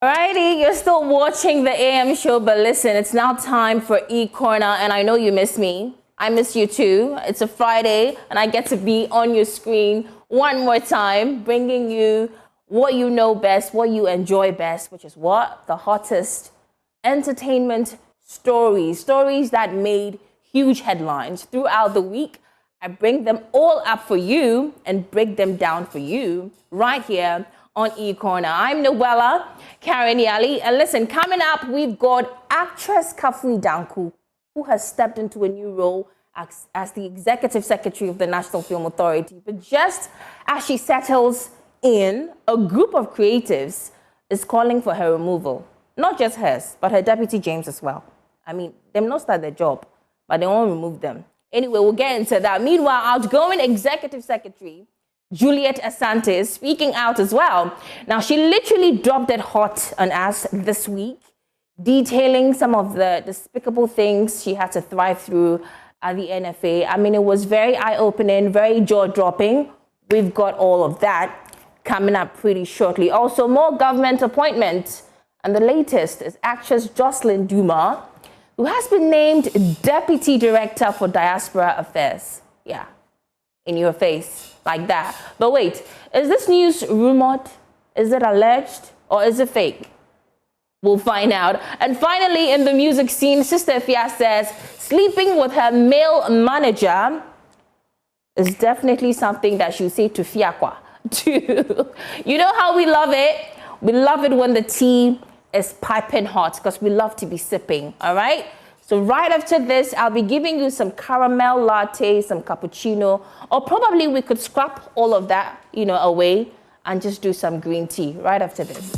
Alrighty, you're still watching the AM show, but listen, it's now time for E-Corner, and I know you miss me. I miss you too. It's a Friday, and I get to be on your screen one more time, bringing you what you know best, what you enjoy best, which is what? The hottest entertainment stories that made huge headlines throughout the week. I bring them all up for you and break them down for you right here on E-Corner. I'm Noella Karen-Yali, and listen, coming up, we've got actress Kafui Danku, who has stepped into a new role as the Executive Secretary of the National Film Authority. But just as she settles in, a group of creatives is calling for her removal. Not just hers, but her deputy James as well. I mean, them not start their job, but they won't remove them. Anyway, we'll get into that. Meanwhile, outgoing Executive Secretary Julieta Asante is speaking out as well. Now, she literally dropped it hot on us this week, detailing some of the despicable things she had to thrive through at the NFA. I mean, it was very eye-opening, very jaw-dropping. We've got all of that coming up pretty shortly. Also, more government appointments. And the latest is actress Joselyn Dumas, who has been named Deputy Director for Diaspora Affairs. Yeah, in your face, like that. But wait, is this news rumored? Is it alleged? Or is it fake? We'll find out. And finally, in the music scene, Sista Afia says sleeping with her male manager is definitely something that she'll say to Fiakwa too. You know how we love it? We love it when the tea is piping hot because we love to be sipping, all right? So right after this, I'll be giving you some caramel latte, some cappuccino, or probably we could scrap all of that, away and just do some green tea right after this.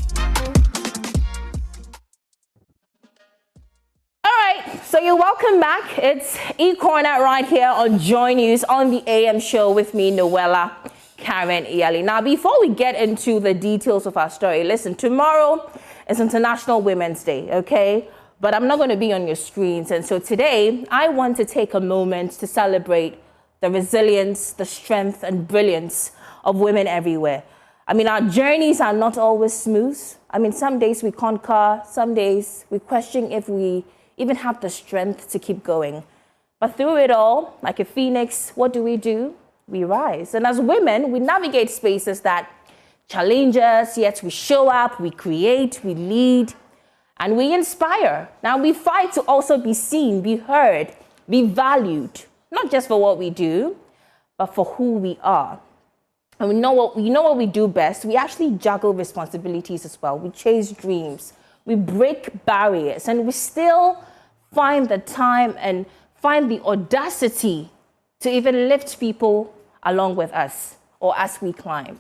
All right, so you're welcome back. It's E-Corner right here on Joy News on the AM show with me, Noella Karen-Yali. Now, before we get into the details of our story, listen, tomorrow is International Women's Day, okay? But I'm not going to be on your screens. And so today, I want to take a moment to celebrate the resilience, the strength, and brilliance of women everywhere. I mean, our journeys are not always smooth. I mean, some days we conquer, some days we question if we even have the strength to keep going. But through it all, like a phoenix, what do? We rise. And as women, we navigate spaces that challenge us, yet we show up, we create, we lead, and we inspire. Now, we fight to also be seen, be heard, be valued, not just for what we do, but for who we are. And we know what we do best. We actually juggle responsibilities as well. We chase dreams. We break barriers, and we still find the time and find the audacity to even lift people along with us or as we climb.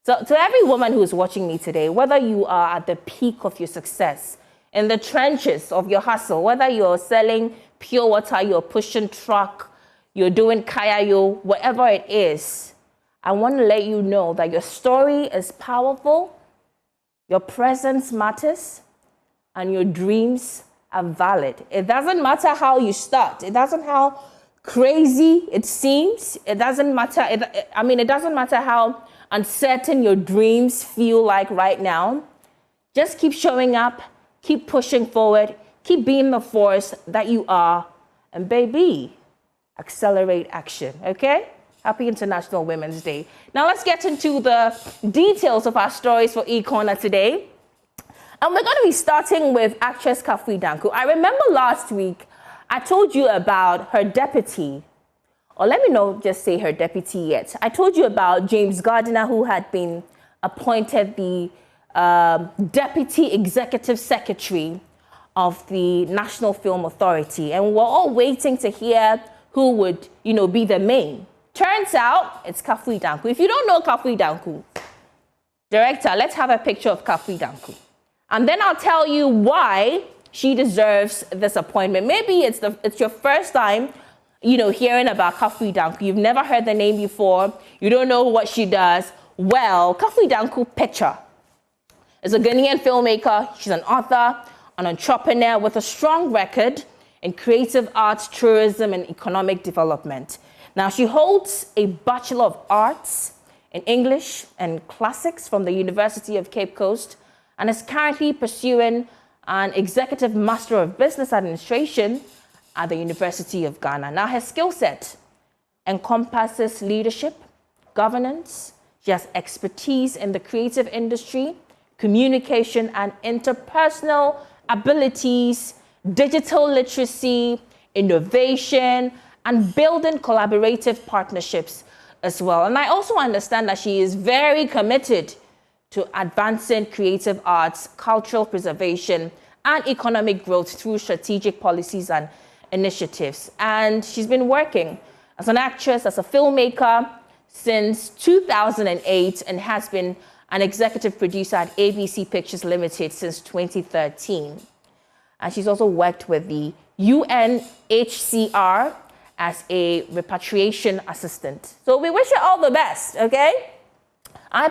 So to every woman who is watching me today, whether you are at the peak of your success, in the trenches of your hustle, whether you're selling pure water, you're pushing truck, you're doing kayayo, whatever it is, I want to let you know that your story is powerful, your presence matters, and your dreams are valid. It doesn't matter how you start. It doesn't how crazy it seems. It doesn't matter. It doesn't matter how uncertain your dreams feel like right now. Just keep showing up, keep pushing forward, keep being the force that you are, and baby, accelerate action, okay? Happy International Women's Day. Now let's get into the details of our stories for E-Corner today. And we're going to be starting with actress Kafui Danku. I remember last week, I told you about her deputy, or let me not just say her deputy yet. I told you about James Gardiner, who had been appointed the Deputy Executive Secretary of the National Film Authority. And we're all waiting to hear who would, be the main. Turns out it's Kafui Danku. If you don't know Kafui Danku, director, let's have a picture of Kafui Danku. And then I'll tell you why she deserves this appointment. Maybe it's your first time, hearing about Kafui Danku. You've never heard the name before. You don't know what she does. Well, Kafui Danku picture is a Ghanaian filmmaker. She's an author, an entrepreneur with a strong record in creative arts, tourism, and economic development. Now, she holds a Bachelor of Arts in English and Classics from the University of Cape Coast and is currently pursuing an Executive Master of Business Administration at the University of Ghana. Now, her skill set encompasses leadership, governance. She has expertise in the creative industry, communication and interpersonal abilities, digital literacy, innovation, and building collaborative partnerships as well. And I also understand that she is very committed to advancing creative arts, cultural preservation, and economic growth through strategic policies and initiatives. And she's been working as an actress, as a filmmaker since 2008, and has been an executive producer at ABC Pictures Limited since 2013. And she's also worked with the UNHCR as a repatriation assistant. So we wish her all the best, okay? I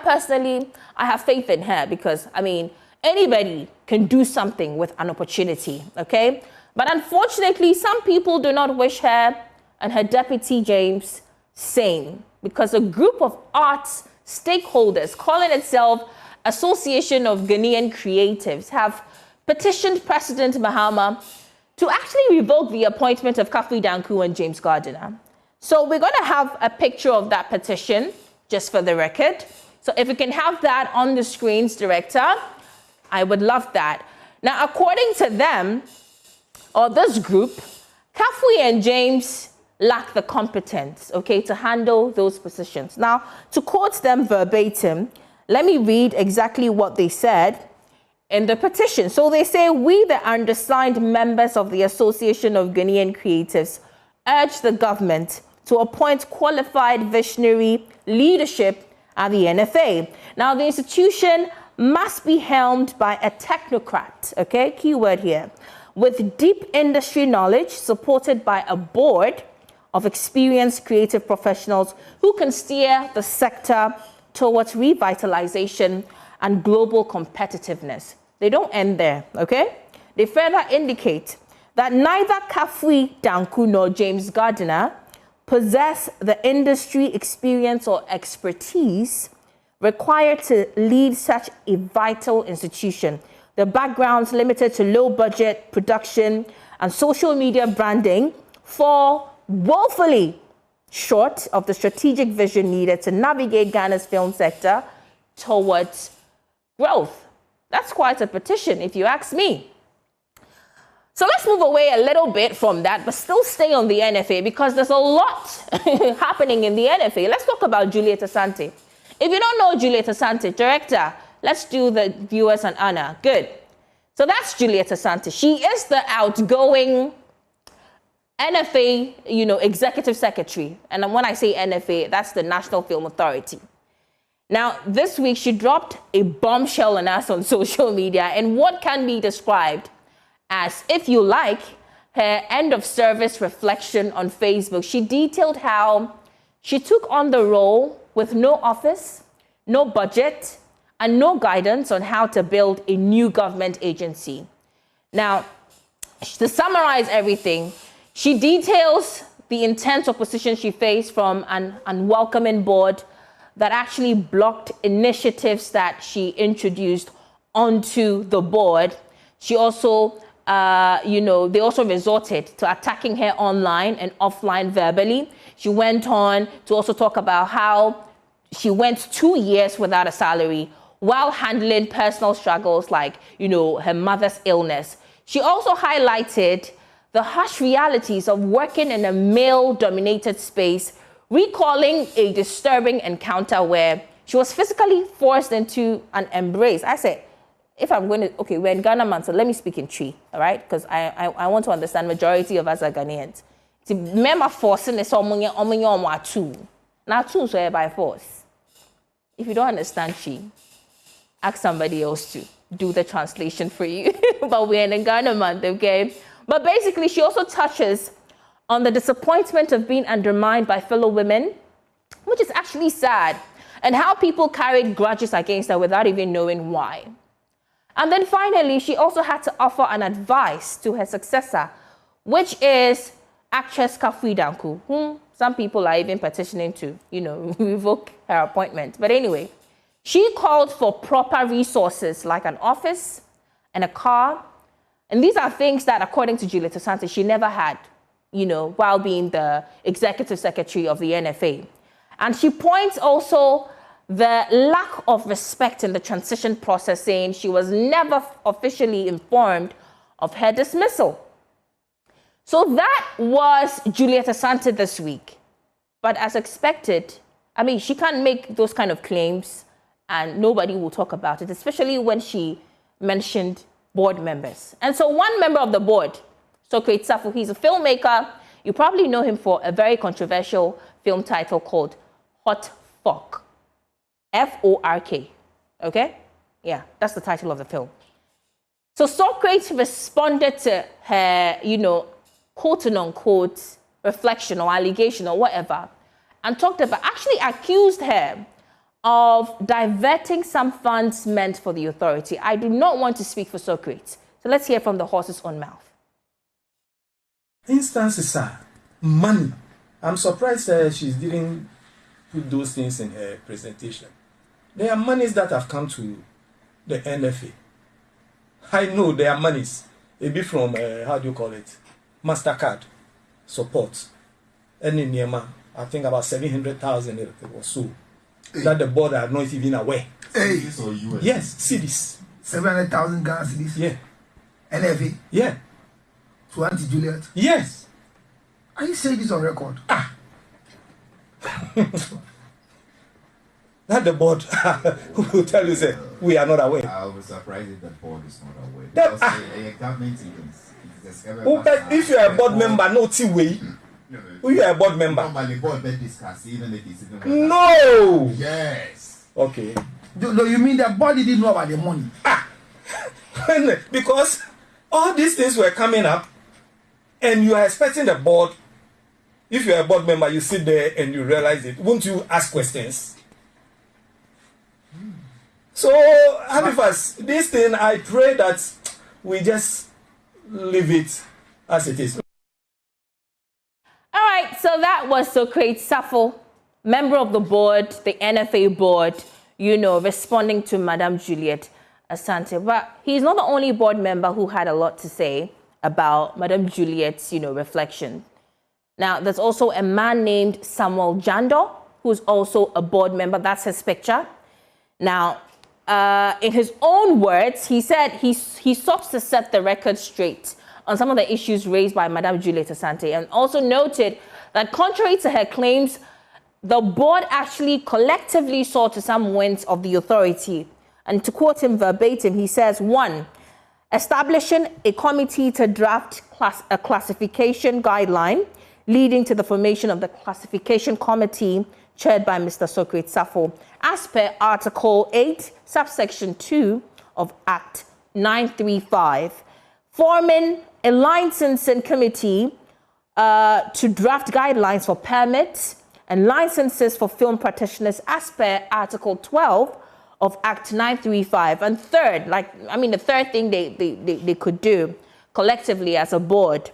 have faith in her because, I mean, anybody can do something with an opportunity, okay? But unfortunately, some people do not wish her and her deputy James sane, because a group of arts stakeholders calling itself Association of Ghanaian Creatives have petitioned President Mahama to actually revoke the appointment of Kafui Danku and James Gardiner. So we're going to have a picture of that petition, just for the record. So if we can have that on the screens, Director, I would love that. Now, according to them, or this group, Kafui and James lack the competence, okay, to handle those positions. Now, to quote them verbatim, let me read exactly what they said in the petition. So they say, we, the undersigned members of the Association of Ghanaian Creatives, urge the government to appoint qualified visionary leadership at the NFA. Now, the institution must be helmed by a technocrat, okay, keyword here, with deep industry knowledge, supported by a board of experienced creative professionals who can steer the sector towards revitalization and global competitiveness. They don't end there, okay? They further indicate that neither Kafui Danku nor James Gardiner possess the industry experience or expertise required to lead such a vital institution. Their backgrounds limited to low budget production and social media branding fall woefully short of the strategic vision needed to navigate Ghana's film sector towards growth. That's quite a petition, if you ask me. So let's move away a little bit from that, but still stay on the NFA, because there's a lot happening in the NFA. Let's talk about Julieta Asante. If you don't know Julieta Asante, Director, let's do the viewers an honor. Good. So that's Julieta Asante. She is the outgoing NFA, executive secretary. And when I say NFA, that's the National Film Authority. Now, this week, she dropped a bombshell on us on social media, and what can be described as, if you like, her end of service reflection on Facebook. She detailed how she took on the role with no office, no budget, and no guidance on how to build a new government agency. Now, to summarize everything, she details the intense opposition she faced from an unwelcoming board that actually blocked initiatives that she introduced onto the board. She also, they also resorted to attacking her online and offline verbally. She went on to also talk about how she went 2 years without a salary while handling personal struggles like, her mother's illness. She also highlighted the harsh realities of working in a male-dominated space, recalling a disturbing encounter where she was physically forced into an embrace. I said, if I'm going to, okay, we're in Ghana, man, so let me speak in Tree, all right? Because I want to understand majority of us are Ghanaians. Remember forcing is two. Now two so by force. If you don't understand Tree, ask somebody else to do the translation for you. But we're in Ghana month, okay? But basically, she also touches on the disappointment of being undermined by fellow women, which is actually sad, and how people carried grudges against her without even knowing why. And then finally, she also had to offer an advice to her successor, which is actress Kafui Danku, whom some people are even petitioning to, revoke her appointment. But anyway, She called for proper resources like an office and a car. And these are things that, according to Julieta Asante, she never had, while being the executive secretary of the NFA. And she points also the lack of respect in the transition process, saying she was never officially informed of her dismissal. So that was Julieta Asante this week. But as expected, she can't make those kind of claims and nobody will talk about it, especially when she mentioned board members. And so one member of the board, Socrates Safu, he's a filmmaker. You probably know him for a very controversial film title called Hot Fork. F-O-R-K. Okay? Yeah, that's the title of the film. So Socrates responded to her, quote and unquote, reflection or allegation or whatever, and actually accused her of diverting some funds meant for the authority. I do not want to speak for Socrates. So let's hear from the horse's own mouth. Instances are money. I'm surprised she didn't put those things in her presentation. There are monies that have come to the NFA. I know there are monies. Maybe from, MasterCard support. And in Myanmar, I think about 700,000 or so. That the board are not even aware. Cedis or US? Yes, cedis. 700,000 Ghana cedis? Yeah. NFA? Yeah. To Auntie Juliet? Yes. Are you saying this on record? That the board will tell you, say, we are not aware. I'll be surprised if the board is not aware. Because a government if you are a board member, no way. Who you are a board member? Normally, board may discuss even if it's no. Yes. Okay. No, you mean the body didn't know about the money? Because all these things were coming up, and you are expecting the board. If you are a board member, you sit there and you realize it. Won't you ask questions? So, Habifas, this thing, I pray that we just leave it as it is. All right, so that was Socrates Safu, member of the board, the NFA board, responding to Madame Julieta Asante. But he's not the only board member who had a lot to say about Madame Juliet's, reflection. Now, there's also a man named Samuel Jando, who's also a board member. That's his picture. Now, in his own words, he said he sought to set the record straight on some of the issues raised by Madame Julieta Asante, and also noted that contrary to her claims, the board actually collectively saw to some wins of the authority. And to quote him verbatim, he says, 1, establishing a committee to draft a classification guideline, leading to the formation of the classification committee chaired by Mr. Socrates Safu, as per Article 8, subsection 2 of Act 935, forming a licensing committee to draft guidelines for permits and licenses for film practitioners as per Article 12 of Act 935. And third, the third thing they could do collectively as a board,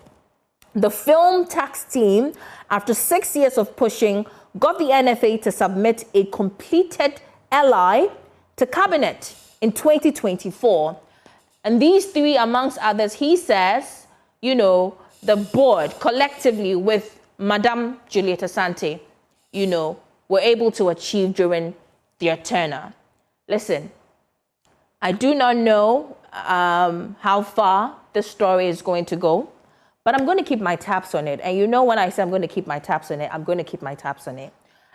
the film tax team, after 6 years of pushing, got the NFA to submit a completed LI to Cabinet in 2024. And these three, amongst others, he says, the board collectively with Madame Julieta Asante, were able to achieve during their tenure. Listen, I do not know how far this story is going to go, but I'm going to keep my tabs on it. And when I say I'm going to keep my tabs on it, I'm going to keep my tabs on it.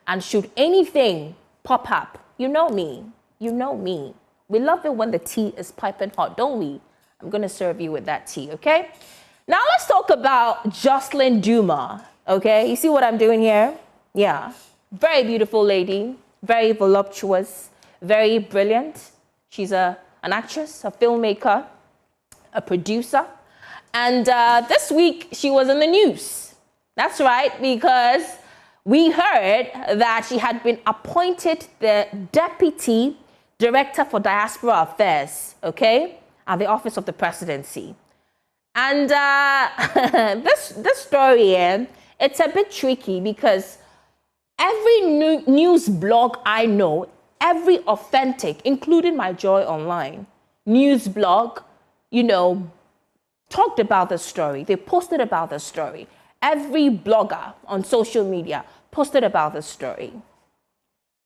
And should anything pop up, you know me. We love it when the tea is piping hot, don't we? I'm going to serve you with that tea, okay? Now let's talk about Joselyn Dumas, okay? You see what I'm doing here? Yeah. Very beautiful lady, very voluptuous, very brilliant. She's an actress, a filmmaker, a producer. And this week, she was in the news. That's right, because we heard that she had been appointed the Deputy Director for Diaspora Affairs, okay, at the Office of the Presidency. And this story, it's a bit tricky because every news blog I know every authentic, including My Joy Online, news blog, you know, talked about the story. They posted about the story. Every blogger on social media posted about the story.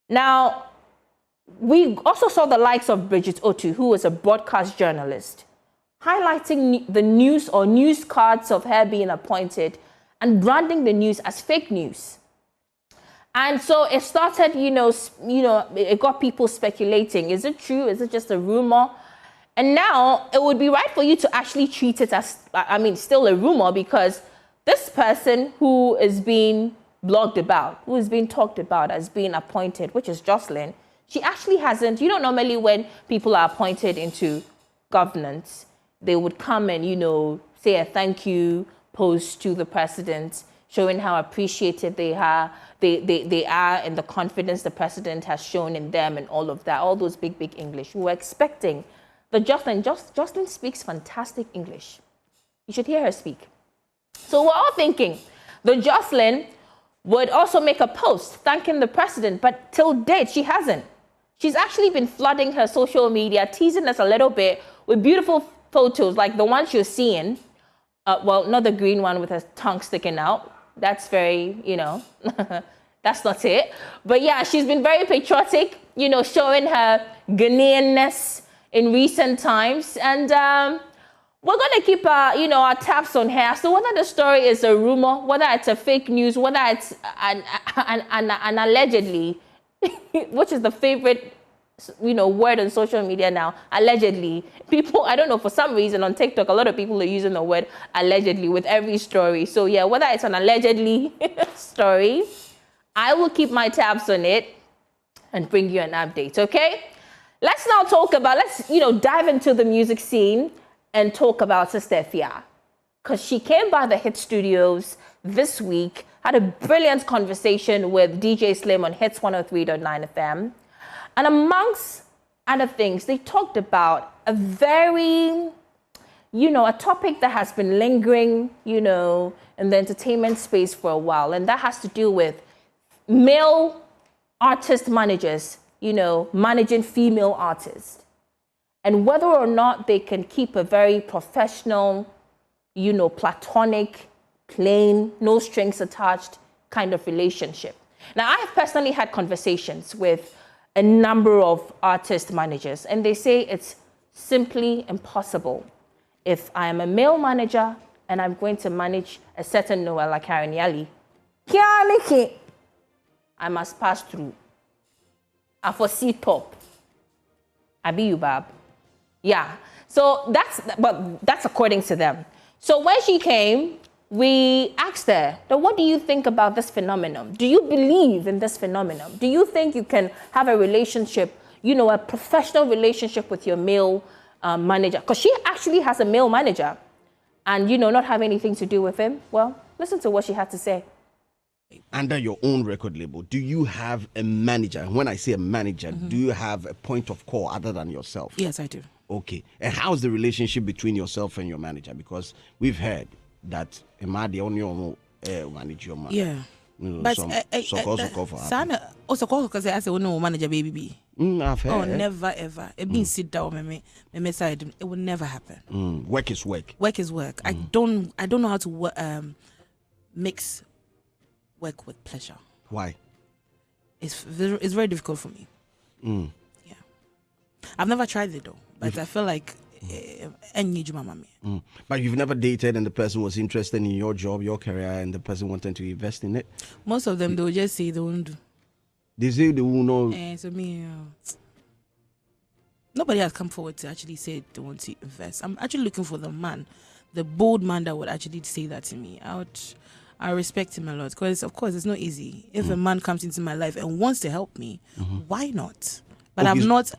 Now, we also saw the likes of Bridget Otu, who was a broadcast journalist, highlighting the news or news cards of her being appointed and branding the news as fake news. And so it started, it got people speculating. Is it true? Is it just a rumor? And now it would be right for you to actually treat it as, still a rumor, because this person who is being blogged about, who is being talked about as being appointed, which is Joselyn, she actually hasn't. You know, normally when people are appointed into governance, they would come and, say a thank you post to the president, showing how appreciative they are and the confidence the president has shown in them and all of that, all those big English. We were expecting the Joselyn speaks fantastic English. You should hear her speak. So we're all thinking the Joselyn would also make a post thanking the president, but till date, she hasn't. She's actually been flooding her social media, teasing us a little bit with beautiful photos like the ones you're seeing. Well, not the green one with her tongue sticking out. That's very, that's not it. But yeah, she's been very patriotic, showing her Ghanaianness in recent times. And we're going to keep our tabs on her. So whether the story is a rumor, whether it's a fake news, whether it's an allegedly, which is the favorite word on social media now, allegedly. People, I don't know, for some reason on TikTok, a lot of people are using the word allegedly with every story. So yeah, whether it's an allegedly story, I will keep my tabs on it and bring you an update, okay? Let's now dive into the music scene and talk about Sista Afia, because she came by the Hit Studios this week, had a brilliant conversation with DJ Slim on Hits 103.9 FM. And amongst other things, they talked about a very, a topic that has been lingering, in the entertainment space for a while. And that has to do with male artist managers, managing female artists. And whether or not they can keep a very professional, platonic, plain, no strings attached kind of relationship. Now, I have personally had conversations with a number of artist managers, and they say it's simply impossible. If I am a male manager and I'm going to manage a certain Noella Kareniali, I must pass through. I foresee top. Abi Ubab. Yeah. So that's according to them. So when she came, we asked her, what do you think about this phenomenon? Do you believe in this phenomenon? Do you think you can have a relationship, a professional relationship with your male manager? Because she actually has a male manager and, not have anything to do with him. Well, listen to what she had to say. Under your own record label, do you have a manager? When I say a manager, do you have a point of call other than yourself? Yes, I do. Okay. And how's the relationship between yourself and your manager? Because we've heard that a man manage your man. Yeah. But Sana also call because I say no manager baby. I've heard. Oh, never ever. It means sit down me side. It will never happen. Work is work. Work is work. I don't know how to mix work with pleasure. Why? It's very difficult for me. Yeah. I've never tried it though, but I feel like but you've never dated and the person was interested in your job, your career, and the person wanted to invest in it? Most of them, they will just say they won't do. They say they will know. So me, nobody has come forward to actually say they want to invest. I'm actually looking for the man, the bold man that would actually say that to me. I respect him a lot because, of course, it's not easy. If a man comes into my life and wants to help me, why not? But I've not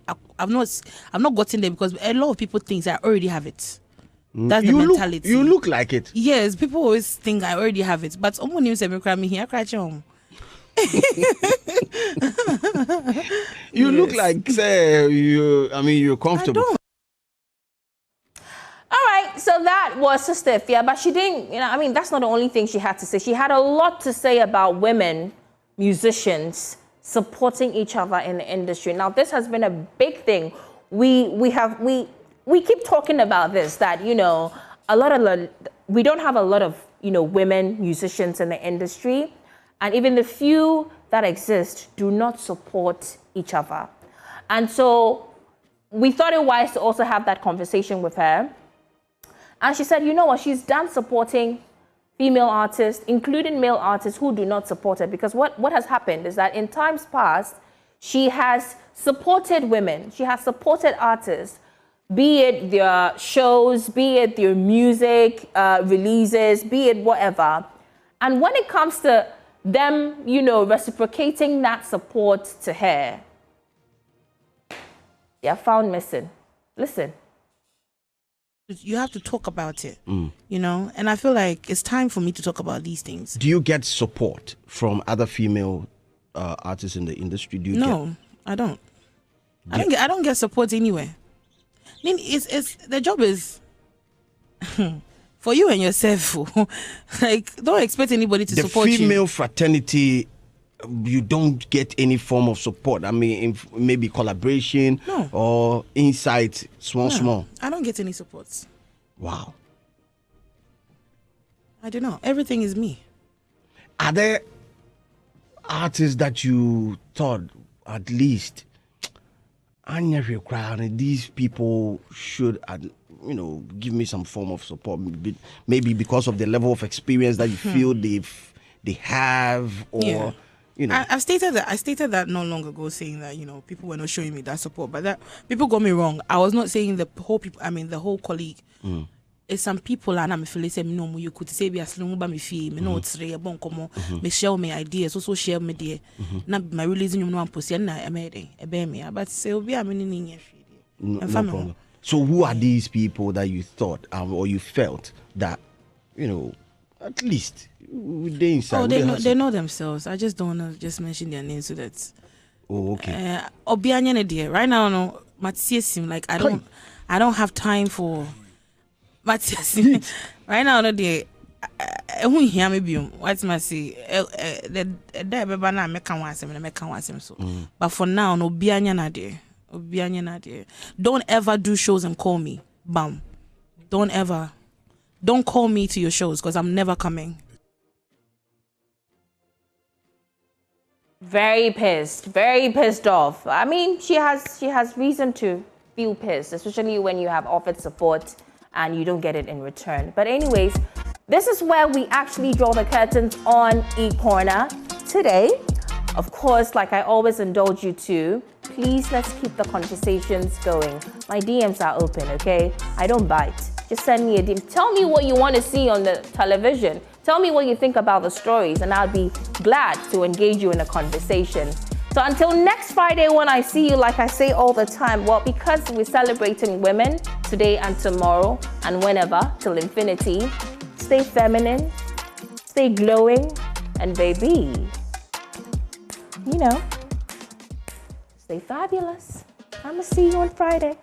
gotten there because a lot of people think that I already have it. That's the mentality. You look like it. Yes, people always think I already have it. But someone needs to cry me here, cry home. You look like you're comfortable. All right, so that was Sista Afia, but she didn't, that's not the only thing she had to say. She had a lot to say about women musicians supporting each other in the industry. Now, this has been a big thing. We keep talking about this, that, you know, we don't have a lot of, you know, women musicians in the industry, and even the few that exist do not support each other. And so we thought it wise to also have that conversation with her. And she said, you know what, she's done supporting female artists, including male artists who do not support her, because what has happened is that in times past, she has supported women, she has supported artists, be it their shows, be it their music releases, be it whatever. And when it comes to them, you know, reciprocating that support to her, they are found missing. Listen. You have to talk about it, you know, and I feel like it's time for me to talk about these things. Do you get support from other female artists in the industry? I don't. I don't get support anywhere. I mean, it's the job is for you and yourself. Like, don't expect anybody to support you. The female fraternity, you don't get any form of support. I mean, maybe collaboration or insight, small. I don't get any support. Wow. I don't know. Everything is me. Are there artists that you thought at least these people should, you know, give me some form of support? Maybe because of the level of experience that you feel they have, or... Yeah. You know. I stated that not long ago, saying that, you know, people were not showing me that support, but that people got me wrong. I was not saying the whole people. I mean, the whole colleague. It's some people, and I'm feeling say no, you could say be as long as me feel me no it's real bon como me share my ideas, also share me there. Now my releasing you know I'm posting na I made me, but say obi am in no problem. So who are these people that you thought or you felt that, you know, at least they inside? Oh, they know themselves. I just don't want to just mention their names so that. Oh, okay. Right now, no, Matiesim, like I don't have time for Matiesim. Right now, no, they who hear me be what must say the baby na make one so. But for now, no Obianya na there. Don't ever do shows and call me. Bam. Don't call me to your shows because I'm never coming. Very pissed off. I mean, she has reason to feel pissed, especially when you have offered support and you don't get it in return. But anyways, this is where we actually draw the curtains on E-Corner today. Of course, like I always indulge you to, please let's keep the conversations going. My DMs are open, okay? I don't bite. Just send me a DM. Tell me what you want to see on the television. Tell me what you think about the stories, and I'll be glad to engage you in a conversation. So until next Friday when I see you, like I say all the time, well, because we're celebrating women today and tomorrow and whenever, till infinity, stay feminine, stay glowing, and baby, you know, stay fabulous. I'ma see you on Friday.